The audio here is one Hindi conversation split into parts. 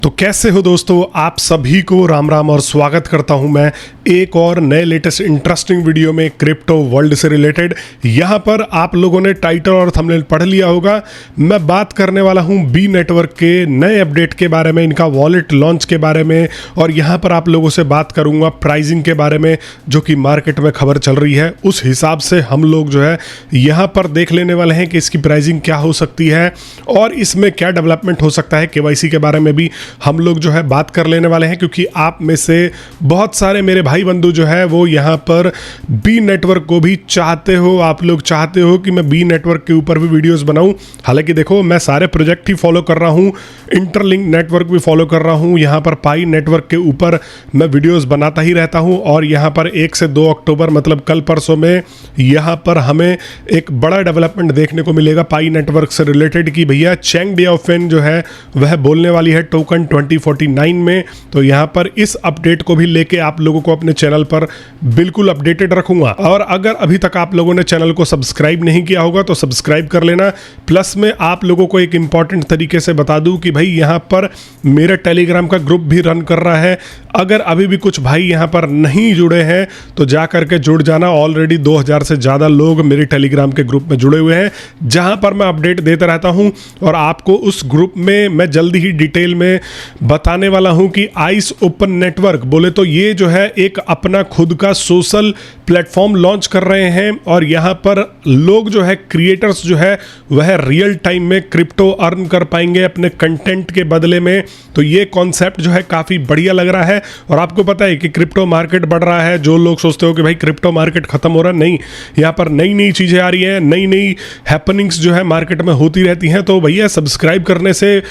तो कैसे हो दोस्तों, आप सभी को राम राम और स्वागत करता हूं मैं एक और नए लेटेस्ट इंटरेस्टिंग वीडियो में क्रिप्टो वर्ल्ड से रिलेटेड। यहां पर आप लोगों ने टाइटल और थंबनेल पढ़ लिया होगा। मैं बात करने वाला हूं बी नेटवर्क के नए अपडेट के बारे में, इनका वॉलेट लॉन्च के बारे में, और यहां पर आप लोगों से बात करूंगा प्राइसिंग के बारे में, जो कि मार्केट में खबर चल रही है। उस हिसाब से हम लोग जो है यहां पर देख लेने वाले हैं कि इसकी प्राइसिंग क्या हो सकती है और इसमें क्या डेवलपमेंट हो सकता है। केवाईसी के बारे में भी हम लोग जो है बात कर लेने वाले हैं, क्योंकि आप में से बहुत सारे मेरे भाई बंधु जो है वो यहाँ पर बी नेटवर्क को भी चाहते हो। आप लोग चाहते हो कि मैं बी नेटवर्क के ऊपर भी वीडियोस बनाऊं। हालांकि देखो, मैं सारे प्रोजेक्ट ही फॉलो कर रहा हूं, इंटरलिंक नेटवर्क भी फॉलो कर रहा हूं, यहाँ पर पाई नेटवर्क के ऊपर मैं वीडियोस बनाता ही रहता हूं। और यहाँ पर 1 से 2 अक्टूबर मतलब कल परसों में यहाँ पर हमें एक बड़ा डेवलपमेंट देखने को मिलेगा पाई नेटवर्क से रिलेटेड, कि भैया चैंग डिओफेन जो है वह बोलने वाली है टोकन 2049 में। तो यहाँ पर इस अपडेट को भी लेके आप लोगों को अपने चैनल पर बिल्कुल अपडेटेड रखूंगा। और अगर अभी तक आप लोगों ने चैनल को सब्सक्राइब नहीं किया होगा तो सब्सक्राइब कर लेना। प्लस में आप लोगों को एक इंपॉर्टेंट तरीके से बता दूं कि भाई यहाँ पर मेरा टेलीग्राम का ग्रुप भी रन कर रहा है। अगर अभी भी कुछ भाई यहाँ पर नहीं जुड़े हैं तो जा करके जुड़ जाना। ऑलरेडी 2000 से ज़्यादा लोग मेरे टेलीग्राम के ग्रुप में जुड़े हुए हैं, जहाँ पर मैं अपडेट देता रहता हूँ। और आपको उस ग्रुप में मैं जल्दी ही डिटेल में बताने वाला हूं कि आइस ओपन नेटवर्क बोले तो ये जो है एक अपना खुद का सोशल प्लेटफॉर्म लॉन्च कर रहे हैं। और यहां पर लोग जो है, क्रिएटर्स जो है वह रियल टाइम में क्रिप्टो अर्न कर पाएंगे अपने कंटेंट के बदले में। तो ये कॉन्सेप्ट जो है काफ़ी बढ़िया लग रहा है। और आपको पता है कि क्रिप्टो मार्केट बढ़ रहा है। जो लोग सोचते हो कि भाई क्रिप्टो मार्केट खत्म हो रहा है, नहीं, यहाँ पर नई नई चीज़ें आ रही हैं, नई नई हैपनिंग्स जो है मार्केट में होती रहती हैं। तो भैया सब्सक्राइब करने से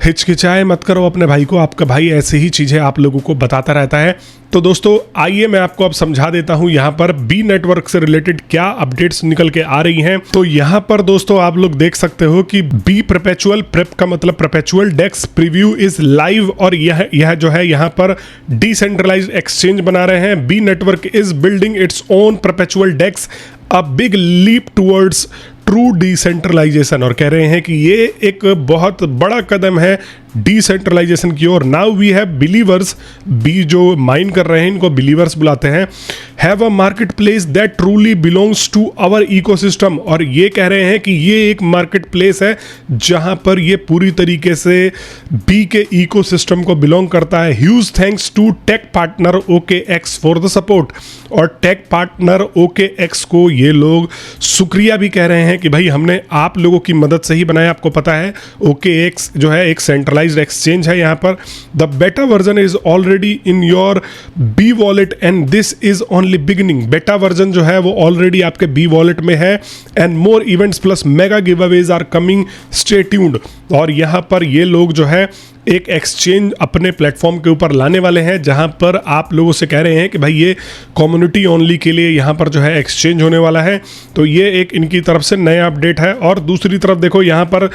हिचकिचाए मत करो अपने भाई को। आपका भाई ऐसे ही चीज़ें आप लोगों को बताता रहता है। तो दोस्तों आइए मैं आपको अब समझा देता हूं यहाँ पर बी नेटवर्क से रिलेटेड क्या अपडेट्स निकल के आ रही हैं। तो यहाँ पर दोस्तों आप लोग देख सकते हो कि बी परपेचुअल प्रेप का मतलब perpetual DEX preview is live. और यह जो है यहाँ पर डिसेंट्रलाइज्ड एक्सचेंज बना रहे हैं। B network is building its own perpetual DEX, a big leap towards true decentralisation. और कह रहे हैं कि ये एक बहुत बड़ा कदम है डिसेंट्रलाइजेशन की ओर। नाउ वी हैव बिलीवर्स, बी जो माइन कर रहे हैं इनको बिलीवर्स बुलाते हैं, have a marketplace that truly belongs to our ecosystem. और ये कह रहे हैं कि ये एक मार्केट प्लेस है जहां पर ये पूरी तरीके से बी के इकोसिस्टम को बिलोंग करता है। Huge thanks to tech partner OKX for the support. और टेक पार्टनर OKX को ये लोग शुक्रिया भी कह रहे हैं कि भाई हमने आप लोगों की मदद से ही बनाया। आपको पता है OKX जो है एक सेंट्रलाइज्ड एक्सचेंज है। यहाँ पर the beta version is already in your B wallet and this is only beginning. Beta version जो है वो ऑलरेडी आपके बी वॉलेट में है। And more events plus mega giveaways are coming, stay tuned. और यहाँ पर ये लोग जो है एक एक्सचेंज अपने प्लेटफॉर्म के ऊपर लाने वाले हैं, जहां पर आप लोगों से कह रहे हैं कि भाई ये कम्युनिटी ओनली के लिए यहाँ पर जो है एक्सचेंज होने वाला है। तो ये एक इनकी तरफ से नया अपडेट है। और दूसरी तरफ देखो, यहाँ पर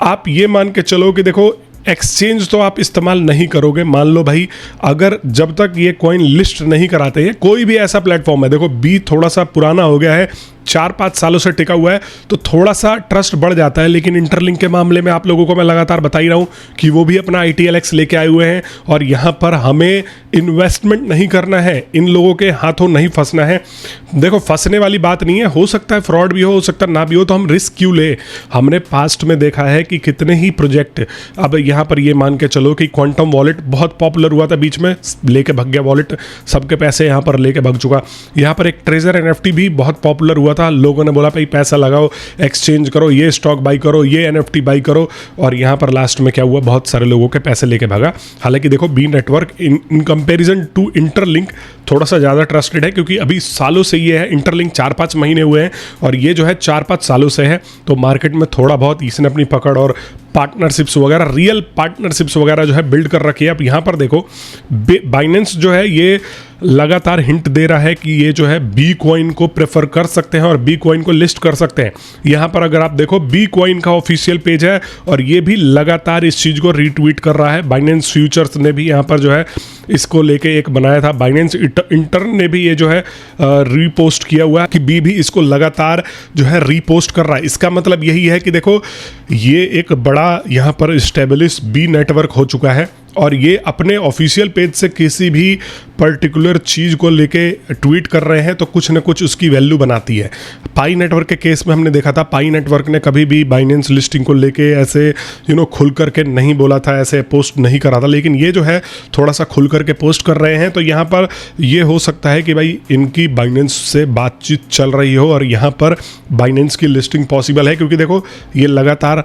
आप ये मान के चलो कि देखो एक्सचेंज तो आप इस्तेमाल नहीं करोगे। मान लो भाई, अगर जब तक ये कॉइन लिस्ट नहीं कराते हैं, कोई भी ऐसा प्लेटफॉर्म है, देखो बी थोड़ा सा पुराना हो गया है, 4-5 सालों से टिका हुआ है, तो थोड़ा सा ट्रस्ट बढ़ जाता है। लेकिन इंटरलिंक के मामले में आप लोगों को मैं लगातार बता ही रहा हूँ कि वो भी अपना ITLX लेके आए हुए हैं। और यहाँ पर हमें इन्वेस्टमेंट नहीं करना है, इन लोगों के हाथों नहीं फंसना है। देखो फंसने वाली बात नहीं है, हो सकता है फ्रॉड भी हो सकता है ना भी हो, तो हम रिस्क क्यों ले। हमने पास्ट में देखा है कि कितने ही प्रोजेक्ट, अब यहाँ पर ये मान के चलो कि क्वांटम वॉलेट बहुत पॉपुलर हुआ था, बीच में लेके भग गया वॉलेट, सबके पैसे यहाँ पर लेके भग चुका। यहाँ पर एक ट्रेजर NFT भी बहुत पॉपुलर हुआ था। लोगों ने बोला भाई पैसा लगाओ, एक्सचेंज करो, ये स्टॉक बाई करो, ये NFT बाई करो। और यहाँ पर लास्ट में क्या हुआ, बहुत सारे लोगों के पैसे लेके भागा। हालांकि देखो B network in comparison to Interlink थोड़ा सा ज़्यादा ट्रस्टेड है, क्योंकि अभी सालों से ये है। इंटरलिंक 4-5 महीने हुए हैं और ये जो है 4-5 सालों से है। तो मार्केट में थोड़ा बहुत इसने अपनी पकड़ और पार्टनरशिप्स वगैरह, रियल पार्टनरशिप्स वगैरह जो है बिल्ड कर रखी है। अब यहाँ पर देखो बाइनेंस जो है ये लगातार हिंट दे रहा है कि ये जो है बी कॉइन को प्रेफर कर सकते हैं और बी कॉइन को लिस्ट कर सकते हैं। यहाँ पर अगर आप देखो बी कॉइन का ऑफिशियल पेज है और ये भी लगातार इस चीज़ को रीट्वीट कर रहा है। बाइनेंस फ्यूचर्स ने भी यहाँ पर जो है इसको लेके एक बनाया था। बाइनेंस इंटर ने भी ये जो है रीपोस्ट किया हुआ है कि बी भी इसको लगातार जो है रीपोस्ट कर रहा है। इसका मतलब यही है कि देखो ये एक बड़ा यहाँ पर स्टेबलिश बी नेटवर्क हो चुका है और ये अपने ऑफिशियल पेज से किसी भी पर्टिकुलर चीज़ को लेके ट्वीट कर रहे हैं तो कुछ ना कुछ उसकी वैल्यू बनाती है। पाई नेटवर्क के केस में हमने देखा था, पाई नेटवर्क ने कभी भी बाइनेंस लिस्टिंग को लेके ऐसे खुल करके नहीं बोला था, ऐसे पोस्ट नहीं करा था, लेकिन ये जो है थोड़ा सा खुल करके पोस्ट कर रहे हैं। तो यहाँ पर ये हो सकता है कि भाई इनकी बाइनेंस से बातचीत चल रही हो और यहाँ पर बाइनेंस की लिस्टिंग पॉसिबल है, क्योंकि देखो ये लगातार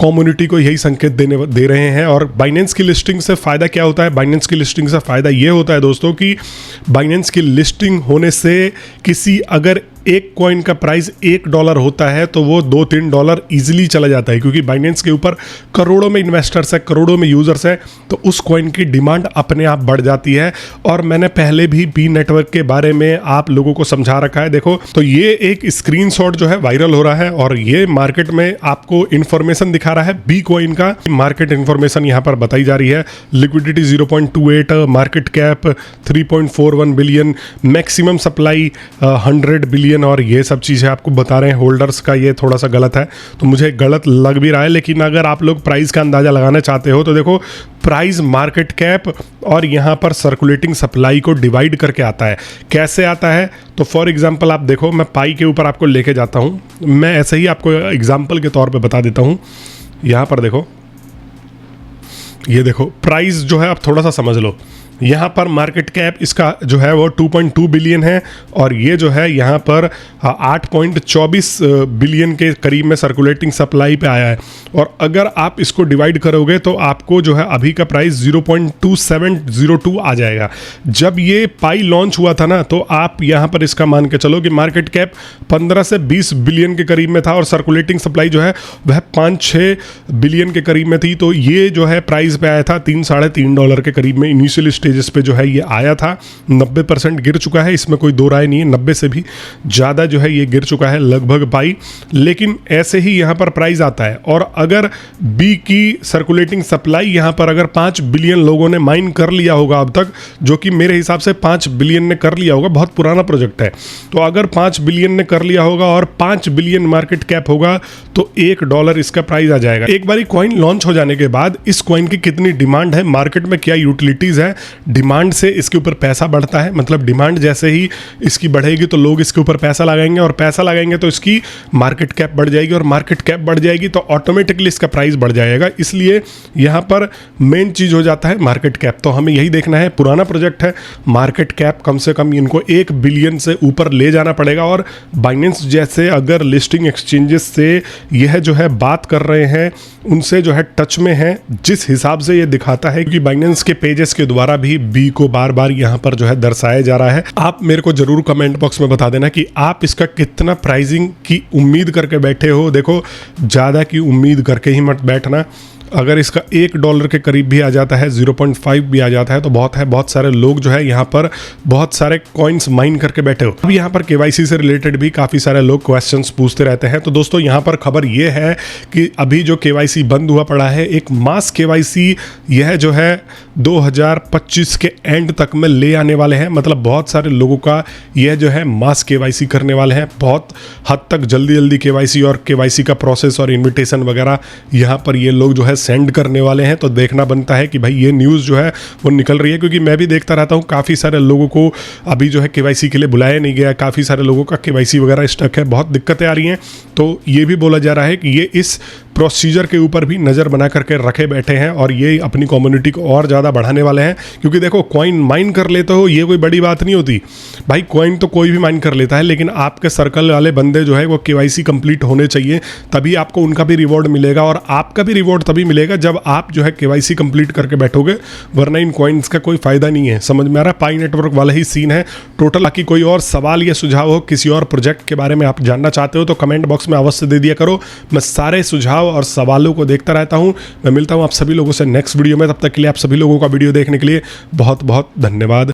कम्युनिटी को यही संकेत दे रहे हैं। और बाइनेंस की लिस्टिंग से फ़ायदा क्या होता है? बाइनेंस की लिस्टिंग से फ़ायदा ये होता है दोस्तों कि बाइनेंस की लिस्टिंग होने से किसी अगर एक कॉइन का प्राइस $1 होता है तो वो $2-3 इजीली चला जाता है, क्योंकि बाइनेंस के ऊपर करोड़ों में इन्वेस्टर्स है, करोड़ों में यूज़र्स है, तो उस कॉइन की डिमांड अपने आप बढ़ जाती है। और मैंने पहले भी बी नेटवर्क के बारे में आप लोगों को समझा रखा है। देखो तो ये एक स्क्रीनशॉट जो है वायरल हो रहा है और ये मार्केट में आपको इन्फॉर्मेशन दिखा रहा है बी कॉइन का। मार्केट इन्फॉर्मेशन यहाँ पर बताई जा रही है। Liquidity 0.28, market cap 3.41 billion, maximum supply 100 billion, और ये सब चीज़ें आपको बता रहे हैं। होल्डर्स का ये थोड़ा सा गलत है, तो मुझे गलत लग भी रहा है, लेकिन अगर आप लोग प्राइस का अंदाज़ा लगाना चाहते हो तो देखो प्राइस मार्केट कैप और यहाँ पर सर्कुलेटिंग सप्लाई को डिवाइड करके आता है। कैसे आता है? तो फॉर एग्जांपल आप देखो, मैं पाई के ऊपर आपको लेके जाता हूँ, मैं ऐसे ही आपको एग्जांपल के तौर पे बता देता हूँ। यहाँ पर देखो, ये देखो प्राइस जो है, आप थोड़ा सा समझ लो। यहाँ पर मार्केट कैप इसका जो है वो 2.2 बिलियन है और ये जो है यहाँ पर 8.24 बिलियन के करीब में सर्कुलेटिंग सप्लाई पे आया है। और अगर आप इसको डिवाइड करोगे तो आपको जो है अभी का प्राइस 0.2702 आ जाएगा। जब ये पाई लॉन्च हुआ था ना, तो आप यहाँ पर इसका मान के चलो कि मार्केट कैप 15 से 20 बिलियन के करीब में था और सर्कुलेटिंग सप्लाई जो है वह 5-6 बिलियन के करीब में थी। तो ये जो है प्राइस पे आया था $3-3.5 के करीब में। इनिशियल स्टेजेस पे जो है ये आया था। 90% गिर चुका है, इसमें कोई दो राय नहीं है। 90 से भी ज़्यादा जो है ये गिर चुका है लगभग पाई। लेकिन ऐसे ही यहाँ पर प्राइस आता है और अगर बी की सर्कुलेटिंग सप्लाई यहाँ पर अगर 5 बिलियन लोगों ने माइन कर लिया होगा अब तक, जो कि मेरे हिसाब से 5 बिलियन ने कर लिया होगा, बहुत पुराना प्रोजेक्ट है, तो अगर 5 बिलियन ने कर लिया होगा और 5 बिलियन मार्केट कैप होगा तो $1 इसका प्राइस आ जाएगा। एक बारी कॉइन लॉन्च हो जाने के बाद इस कॉइन की कितनी डिमांड है, मार्केट में क्या यूटिलिटीज़ है, डिमांड से इसके ऊपर पैसा बढ़ता है। मतलब डिमांड जैसे ही इसकी बढ़ेगी तो लोग इसके ऊपर पैसा लगाएंगे और पैसा लगाएंगे तो इसकी मार्केट कैप बढ़ जाएगी और मार्केट कैप बढ़ जाएगी तो ऑटोमेटिकली इसका प्राइस बढ़ जाएगा। इसलिए यहाँ पर मेन चीज़ हो जाता है मार्केट कैप। तो हमें यही देखना है, पुराना प्रोजेक्ट है, मार्केट कैप कम से कम इनको 1 बिलियन से ऊपर ले जाना पड़ेगा। और बाइनेंस जैसे अगर लिस्टिंग एक्सचेंजेस से यह जो है बात कर रहे हैं, उनसे जो है टच में है, जिस हिसाब से ये दिखाता है, क्योंकि बाइनेंस के पेजेस के द्वारा भी बी को बार बार यहाँ पर जो है दर्शाया जा रहा है। आप मेरे को जरूर कमेंट बॉक्स में बता देना कि आप इसका कितना प्राइसिंग की उम्मीद करके बैठे हो। देखो ज़्यादा की उम्मीद करके ही मत बैठना। अगर इसका $1 के करीब भी आ जाता है, 0.5 भी आ जाता है तो बहुत है। बहुत सारे लोग जो है यहाँ पर बहुत सारे कॉइन्स माइन करके बैठे हो। अब यहाँ पर केवाईसी से रिलेटेड भी काफ़ी सारे लोग क्वेश्चंस पूछते रहते हैं। तो दोस्तों यहाँ पर खबर ये है कि अभी जो केवाईसी बंद हुआ पड़ा है, एक मास केवाईसी यह जो है 2025 के एंड तक में ले आने वाले हैं। मतलब बहुत सारे लोगों का यह जो है मास केवाईसी करने वाले हैं। बहुत हद तक जल्दी केवाईसी और केवाईसी का प्रोसेस और इन्विटेशन वगैरह यहाँ पर ये लोग जो है सेंड करने वाले हैं। तो देखना बनता है कि भाई ये न्यूज़ जो है वो निकल रही है, क्योंकि मैं भी देखता रहता हूँ काफ़ी सारे लोगों को अभी जो है केवाईसी के लिए बुलाया नहीं गया। काफ़ी सारे लोगों का केवाईसी वगैरह स्टक है, बहुत दिक्कतें आ रही हैं। तो ये भी बोला जा रहा है कि ये इस प्रोसीजर के ऊपर भी नज़र बना करके रखे बैठे हैं और ये अपनी कम्युनिटी को और ज़्यादा बढ़ाने वाले हैं। क्योंकि देखो कॉइन माइन कर लेते हो, ये कोई बड़ी बात नहीं होती भाई। कॉइन तो कोई भी माइन कर लेता है, लेकिन आपके सर्कल वाले बंदे जो है वो केवाईसी कंप्लीट होने चाहिए, तभी आपको उनका भी रिवॉर्ड मिलेगा। और आपका भी रिवॉर्ड तभी मिलेगा जब आप जो है केवाईसी कंप्लीट करके बैठोगे, वरना इन कॉइन्स का कोई फायदा नहीं है। समझ में आ रहा? पाई नेटवर्क वाला ही सीन है टोटल। बाकी कोई और सवाल या सुझाव हो, किसी और प्रोजेक्ट के बारे में आप जानना चाहते हो तो कमेंट बॉक्स में अवश्य दे दिया करो। मैं सारे सुझाव और सवालों को देखता रहता हूं। मैं मिलता हूं आप सभी लोगों से नेक्स्ट वीडियो में। तब तक के लिए आप सभी लोगों का वीडियो देखने के लिए बहुत बहुत धन्यवाद।